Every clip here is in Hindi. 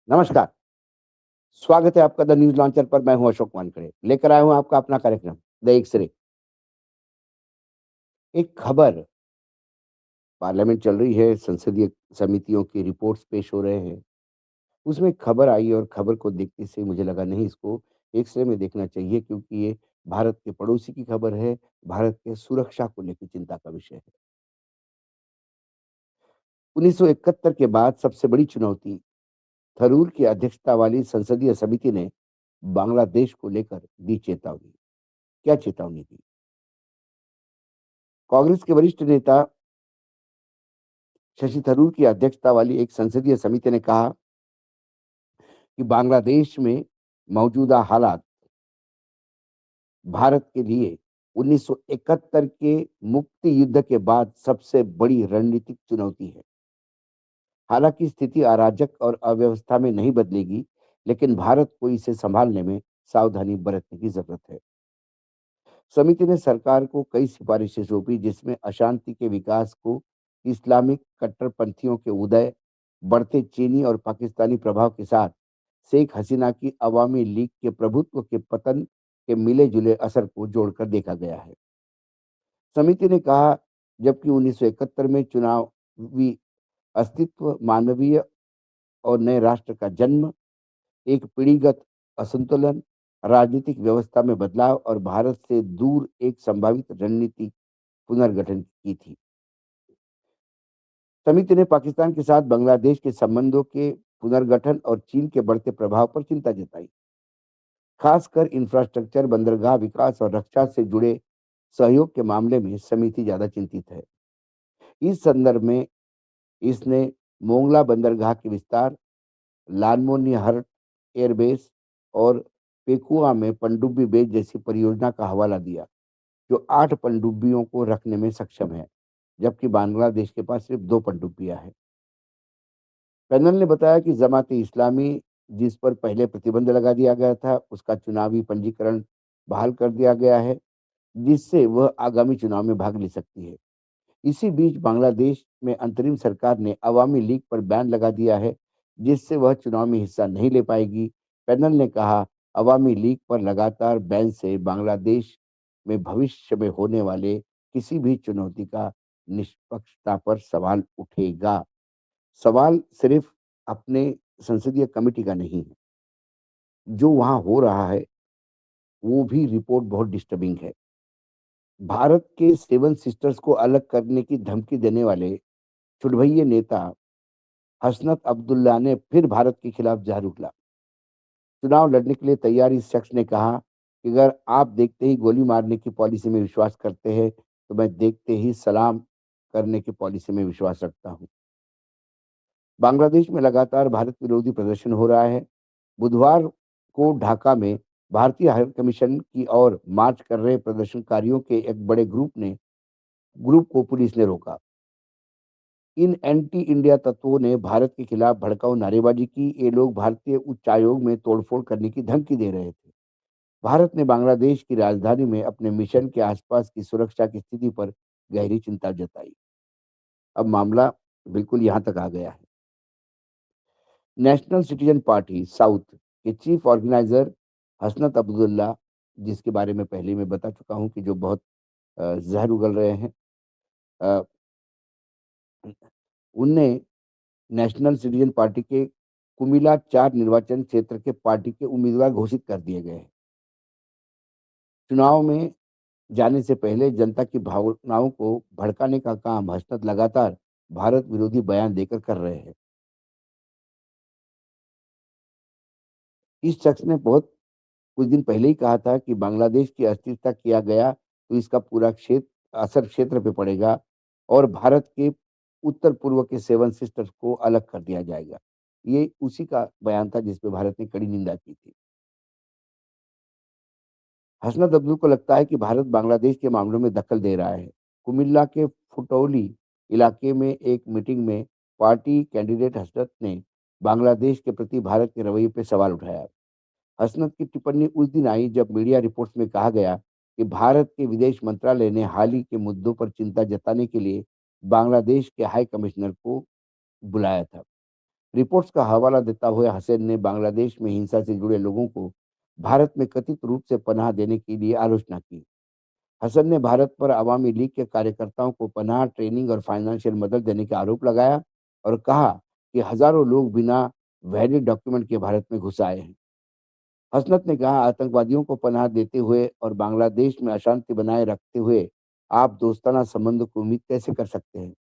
नमस्कार, स्वागत है आपका द न्यूज़ लॉन्चर पर। मैं हूँ अशोक वानखेड़े। लेकर आया हूँ आपका अपना कार्यक्रम द एक्स-रे। एक खबर पार्लियामेंट चल रही है, संसदीय समितियों की रिपोर्ट्स पेश हो रहे हैं। उसमें एक खबर आई और खबर को देखते से मुझे लगा नहीं, इसको एक्स-रे में देखना चाहिए क्योंकि ये भारत के पड़ोसी की खबर है, भारत के सुरक्षा को लेकर चिंता का विषय है। 1971 के बाद सबसे बड़ी चुनौती थरूर की अध्यक्षता वाली संसदीय समिति ने बांग्लादेश को लेकर दी चेतावनी। क्या चेतावनी दी? कांग्रेस के वरिष्ठ नेता शशि थरूर की अध्यक्षता वाली एक संसदीय समिति ने कहा कि बांग्लादेश में मौजूदा हालात भारत के लिए 1971 के मुक्ति युद्ध के बाद सबसे बड़ी रणनीतिक चुनौती है। हालांकि स्थिति अराजक और अव्यवस्था में नहीं बदलेगी, लेकिन भारत को इसे संभालने में सावधानी बरतने की जरूरत है। समिति ने सरकार को कई सिफारिशें सौंपी, जिसमें अशांति के विकास को, इस्लामिक कट्टरपंथियों के उदय, बढ़ते चीनी और पाकिस्तानी प्रभाव के साथ शेख हसीना की अवामी लीग के प्रभुत्व के पतन के मिले-जुले असर को जोड़कर देखा गया है। समिति ने कहा, जबकि 1971 में चुनावी अस्तित्व, मानवीय और नए राष्ट्र का जन्म, एक पीढ़ीगत असंतुलन, राजनीतिक व्यवस्था में बदलाव और भारत से दूर एक संभावित रणनीति पुनर्गठन की थी। समिति ने पाकिस्तान के साथ बांग्लादेश के संबंधों के पुनर्गठन और चीन के बढ़ते प्रभाव पर चिंता जताई। खासकर इंफ्रास्ट्रक्चर, बंदरगाह विकास और रक्षा से जुड़े सहयोग के मामले में समिति ज्यादा चिंतित है। इस संदर्भ में इसने मोंगला बंदरगाह के विस्तार, लालमोनी हर्ट एयरबेस और पेकुआ में पनडुब्बी बेस जैसी परियोजना का हवाला दिया, जो 8 पनडुब्बियों को रखने में सक्षम है, जबकि बांग्लादेश के पास सिर्फ 2 पनडुब्बियां हैं। पैनल ने बताया कि जमात-ए-इस्लामी, जिस पर पहले प्रतिबंध लगा दिया गया था, उसका चुनावी पंजीकरण बहाल कर दिया गया है, जिससे वह आगामी चुनाव में भाग ले सकती है। इसी बीच बांग्लादेश में अंतरिम सरकार ने अवामी लीग पर बैन लगा दिया है, जिससे वह चुनाव में हिस्सा नहीं ले पाएगी। पैनल ने कहा, अवामी लीग पर लगातार बैन से बांग्लादेश में भविष्य में होने वाले किसी भी चुनौती का निष्पक्षता पर सवाल उठेगा। सवाल सिर्फ अपने संसदीय कमेटी का नहीं है, जो वहाँ हो रहा है, वो भी रिपोर्ट बहुत डिस्टर्बिंग है। भारत के सेवन सिस्टर्स को अलग करने की धमकी देने वाले चुड़भैये नेता हसनत अब्दुल्ला ने फिर भारत के खिलाफ जहर उगला। चुनाव लड़ने के लिए तैयार इस शख्स ने कहा कि अगर आप देखते ही गोली मारने की पॉलिसी में विश्वास करते हैं, तो मैं देखते ही सलाम करने की पॉलिसी में विश्वास रखता हूँ। बांग्लादेश में लगातार भारत विरोधी प्रदर्शन हो रहा है। बुधवार को ढाका में भारतीय हाई कमीशन की ओर मार्च कर रहे प्रदर्शनकारियों के एक बड़े ग्रुप को पुलिस ने रोका। इन एंटी इंडिया तत्वों ने भारत के खिलाफ भड़काऊ नारेबाजी की। ये लोग भारतीय उच्चायोग में तोड़फोड़ करने की धमकी दे रहे थे। भारत ने बांग्लादेश की राजधानी में अपने मिशन के आसपास की सुरक्षा की स्थिति पर गहरी चिंता जताई। अब मामला बिल्कुल यहाँ तक आ गया है। नेशनल सिटीजन पार्टी साउथ के चीफ ऑर्गेनाइजर हसनत अब्दुल्ला, जिसके बारे में पहले मैं बता चुका हूँ कि जो बहुत जहर उगल रहे हैं, अ, उनने नेशनल सिटीजन पार्टी के कुमिला 4 निर्वाचन क्षेत्र के पार्टी के उम्मीदवार घोषित कर दिए गए हैं। चुनाव में जाने से पहले जनता की भावनाओं को भड़काने का काम हसनत लगातार भारत विरोधी बयान देकर कर रहे हैं। इस शख्स ने बहुत कुछ दिन पहले ही कहा था कि बांग्लादेश की अस्थिरता किया गया तो इसका पूरा असर क्षेत्र पे पड़ेगा और भारत के उत्तर पूर्व के सेवन सिस्टर्स को अलग कर दिया जाएगा। ये उसी का बयान था जिस पे भारत ने कड़ी निंदा की थी। हसनत अब्दुल को लगता है कि भारत बांग्लादेश के मामलों में दखल दे रहा है। कुमिल्ला के फुटौली इलाके में एक मीटिंग में पार्टी कैंडिडेट हसनत ने बांग्लादेश के प्रति भारत के रवैये पे सवाल उठाया। हसनत की टिप्पणी उस दिन आई जब मीडिया रिपोर्ट्स में कहा गया कि भारत के विदेश मंत्रालय ने हाल ही के मुद्दों पर चिंता जताने के लिए बांग्लादेश के हाई कमिश्नर को बुलाया था। रिपोर्ट्स का हवाला देता हुए हसन ने बांग्लादेश में हिंसा से जुड़े लोगों को भारत में कथित रूप से पनाह देने के लिए आलोचना की। हसन ने भारत पर अवामी लीग के कार्यकर्ताओं को पनाह, ट्रेनिंग और फाइनेंशियल मदद देने का आरोप लगाया और कहा कि हजारों लोग बिना वैलिड डॉक्यूमेंट के भारत में घुस आए हैं। हसनत ने कहा, आतंकवादियों को पनाह देते हुए और बांग्लादेश में अशांति बनाए रखते हुए आप दोस्ताना संबंधों की उम्मीद कैसे कर सकते हैं?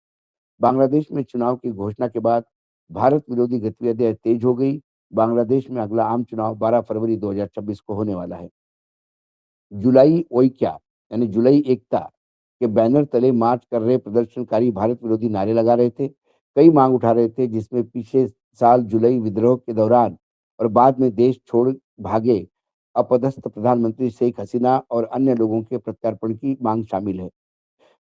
बांग्लादेश में चुनाव की घोषणा के बाद भारत विरोधी गतिविधियां तेज हो गई। बांग्लादेश में अगला आम चुनाव 12 फरवरी 2026 को होने वाला है। जुलाई ओइक्या यानी जुलाई एकता के बैनर तले मार्च कर रहे प्रदर्शनकारी भारत विरोधी नारे लगा रहे थे। कई मांग उठा रहे थे, जिसमें पिछले साल जुलाई विद्रोह के दौरान और बाद में देश छोड़ भागे अपदस्थ प्रधानमंत्री शेख हसीना और अन्य लोगों के प्रत्यार्पण की मांग शामिल है।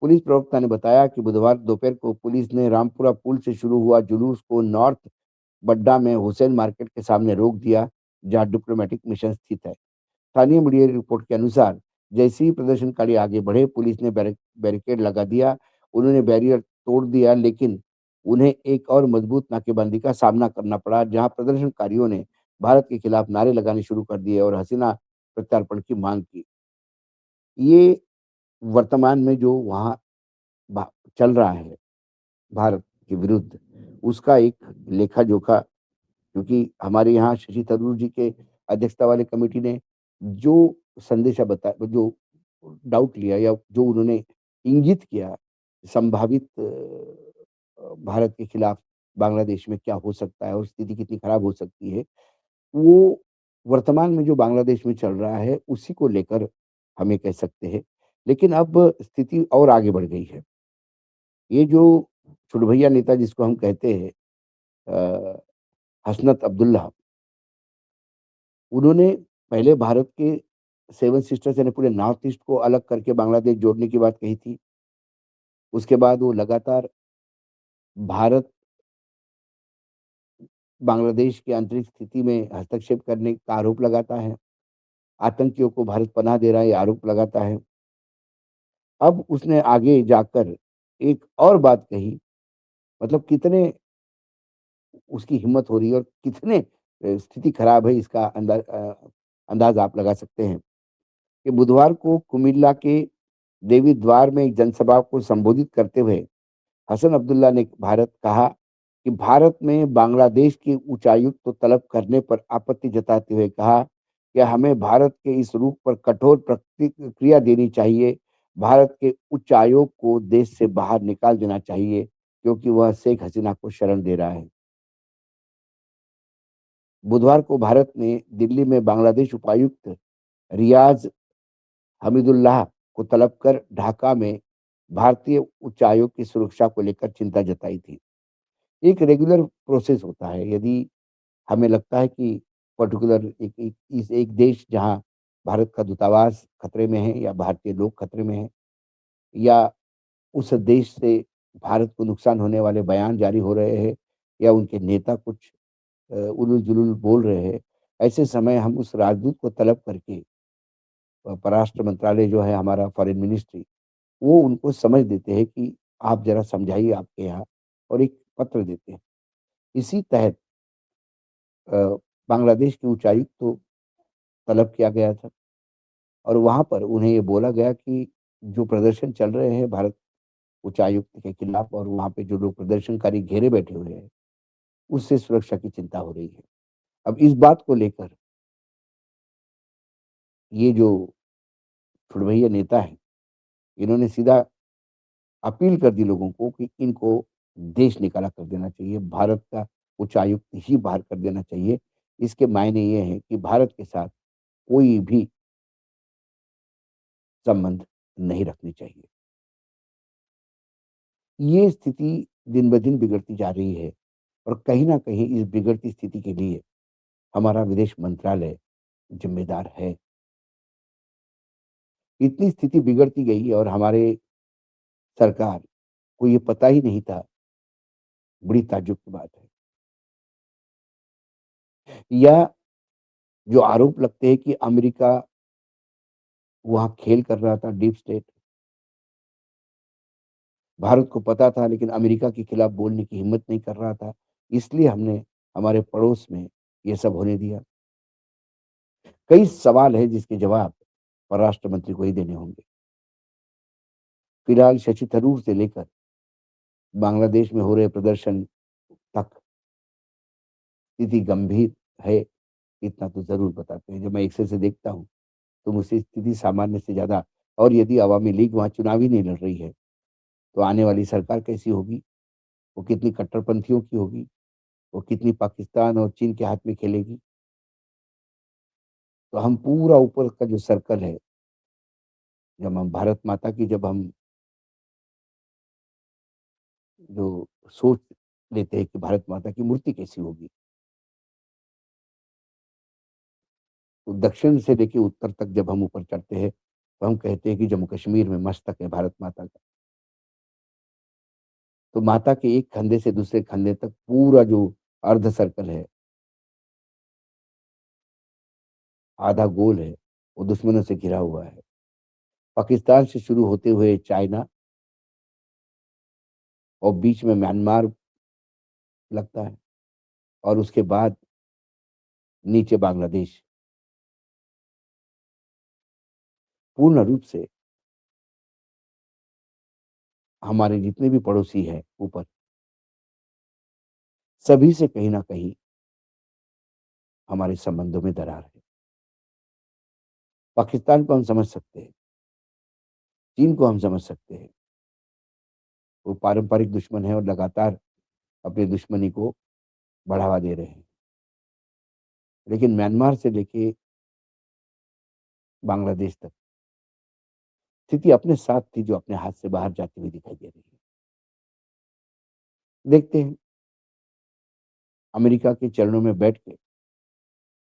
पुलिस प्रवक्ता ने बताया कि बुधवार दोपहर को पुलिस ने रामपुरा पुल से शुरू हुआ जुलूस को नॉर्थ बड्डा में हुसैन मार्केट के सामने रोक दिया, जहां डिप्लोमेटिक मिशन स्थित है। स्थानीय मीडिया रिपोर्ट के अनुसार जैसे ही प्रदर्शनकारी आगे बढ़े, पुलिस ने बैरिकेड लगा दिया। उन्होंने बैरियर तोड़ दिया, लेकिन उन्हें एक और मजबूत नाकेबंदी का सामना करना पड़ा, जहां प्रदर्शनकारियों ने भारत के खिलाफ नारे लगाने शुरू कर दिए और हसीना प्रत्यार्पण की मांग की। ये वर्तमान में जो वहाँ भा चल रहा है भारत के विरुद्ध, उसका एक लेखा-जोखा, क्योंकि हमारे यहाँ शशि थरूर जी के अध्यक्षता वाली कमेटी ने जो संदेशा जो डाउट लिया या जो उन्होंने इंगित किया संभावित भारत के खिलाफ बांग्लादेश में क्या हो सकता है और स्थिति कितनी खराब हो सकती है, वो वर्तमान में जो बांग्लादेश में चल रहा है, उसी को लेकर हम ये कह सकते हैं। लेकिन अब स्थिति और आगे बढ़ गई है। ये जो छुटभैया नेता जिसको हम कहते हैं अ, हसनत अब्दुल्ला, उन्होंने पहले भारत के 7 सिस्टर्स यानी पूरे नॉर्थ ईस्ट को अलग करके बांग्लादेश जोड़ने की बात कही थी। उसके बाद वो लगातार भारत बांग्लादेश की आंतरिक स्थिति में हस्तक्षेप करने का आरोप लगाता है। आतंकियों को भारत पनाह दे रहा है, ये आरोप लगाता है। अब उसने आगे जाकर एक और बात कही, मतलब कितने उसकी हिम्मत हो रही है और कितने स्थिति खराब है, इसका अंदाज़ आप लगा सकते हैं कि बुधवार को कुमिल्ला के देवी द्वार में एक जनसभा को संबोधित करते हुए हसन अब्दुल्ला ने कहा कि भारत में बांग्लादेश के उच्चायुक्त को तलब करने पर आपत्ति जताते हुए कहा कि हमें भारत के इस रुख पर कठोर प्रतिक्रिया देनी चाहिए। भारत के उच्चायोग को देश से बाहर निकाल देना चाहिए, क्योंकि वह शेख हसीना को शरण दे रहा है। बुधवार को भारत ने दिल्ली में बांग्लादेश उपायुक्त रियाज हमीदुल्लाह को तलब कर ढाका में भारतीय उच्चायोग की सुरक्षा को लेकर चिंता जताई थी। एक रेगुलर प्रोसेस होता है। यदि हमें लगता है कि पर्टिकुलर एक एक इस एक देश जहाँ भारत का दूतावास खतरे में है या भारतीय लोग खतरे में हैं या उस देश से भारत को नुकसान होने वाले बयान जारी हो रहे हैं या उनके नेता कुछ उलूल-जुलूल बोल रहे हैं, ऐसे समय हम उस राजदूत को तलब करके परराष्ट्र मंत्रालय जो है हमारा फॉरेन मिनिस्ट्री, वो उनको समझ देते हैं कि आप ज़रा समझाइए आपके यहाँ, और एक पत्र देते हैं। इसी तहत अ, बांग्लादेश के उच्चायुक्त को तलब किया गया था और वहाँ पर उन्हें ये बोला गया कि जो प्रदर्शन चल रहे हैं भारत उच्चायुक्त के खिलाफ और वहाँ पे जो लोग प्रदर्शनकारी घेरे बैठे हुए हैं, उससे सुरक्षा की चिंता हो रही है। अब इस बात को लेकर ये जो छुड़भैया नेता हैं, इन्होंने सीधा अपील कर दी लोगों को कि इनको देश निकाला कर देना चाहिए, भारत का उच्चायुक्त ही बाहर कर देना चाहिए। इसके मायने ये हैं कि भारत के साथ कोई भी संबंध नहीं रखने चाहिए। ये स्थिति दिन-ब-दिन बिगड़ती जा रही है और कहीं न कहीं इस बिगड़ती स्थिति के लिए हमारा विदेश मंत्रालय ज़िम्मेदार है। इतनी स्थिति बिगड़ती गई और हमारे सरकार को ये पता ही नहीं था, बड़ी ताज्जुब की बात है। या जो आरोप लगते हैं कि अमेरिका वहाँ खेल कर रहा था, डीप स्टेट, भारत को पता था लेकिन अमेरिका के खिलाफ बोलने की हिम्मत नहीं कर रहा था। इसलिए हमने हमारे पड़ोस में ये सब होने दिया? कई सवाल हैं जिसके जवाब परराष्ट्र मंत्री को ही देने होंगे। फिलहाल शशि थरूर से लेकर बांग्लादेश में हो रहे प्रदर्शन तक स्थिति गंभीर है, इतना तो ज़रूर बताते हैं। जब मैं एक्सेल से देखता हूँ, तो मुझसे स्थिति सामान्य से ज़्यादा, और यदि अवामी लीग वहाँ चुनाव ही नहीं लड़ रही है, तो आने वाली सरकार कैसी होगी? वो कितनी कट्टरपंथियों की होगी? वो कितनी पाकिस्तान और चीन के हाथ में खेलेगी? तो हम पूरा ऊपर का जो सर्कल है, जब हम भारत माता की जब हम जो सोच लेते हैं कि भारत माता की मूर्ति कैसी होगी, तो दक्षिण से लेके उत्तर तक जब हम ऊपर चढ़ते हैं, तो हम कहते हैं कि जम्मू कश्मीर में मस्तक है भारत माता का। तो माता के एक कंधे से दूसरे कंधे तक पूरा जो अर्ध सर्कल है, आधा गोल है, वो दुश्मनों से घिरा हुआ है। पाकिस्तान से शुरू होते हुए चाइना और बीच में म्यांमार लगता है, और उसके बाद नीचे बांग्लादेश। पूर्ण रूप से हमारे जितने भी पड़ोसी हैं ऊपर, सभी से कहीं न कहीं हमारे संबंधों में दरार है। पाकिस्तान को हम समझ सकते हैं, चीन को हम समझ सकते हैं। वो पारंपरिक दुश्मन है और लगातार अपनी दुश्मनी को बढ़ावा दे रहे हैं। लेकिन म्यांमार से लेके बांग्लादेश तक स्थिति अपने साथ थी, जो अपने हाथ से बाहर जाती हुई दिखाई दे रही है। देखते हैं अमेरिका के चरणों में बैठ के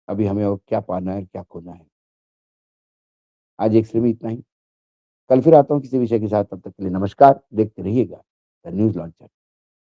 अभी हमें और क्या पाना है, क्या खोना है। आज एक्स-रे में इतना ही। कल फिर आता हूँ किसी विषय के साथ, तब तक के लिए नमस्कार। देखते रहिएगा द न्यूज़ लॉन्चर।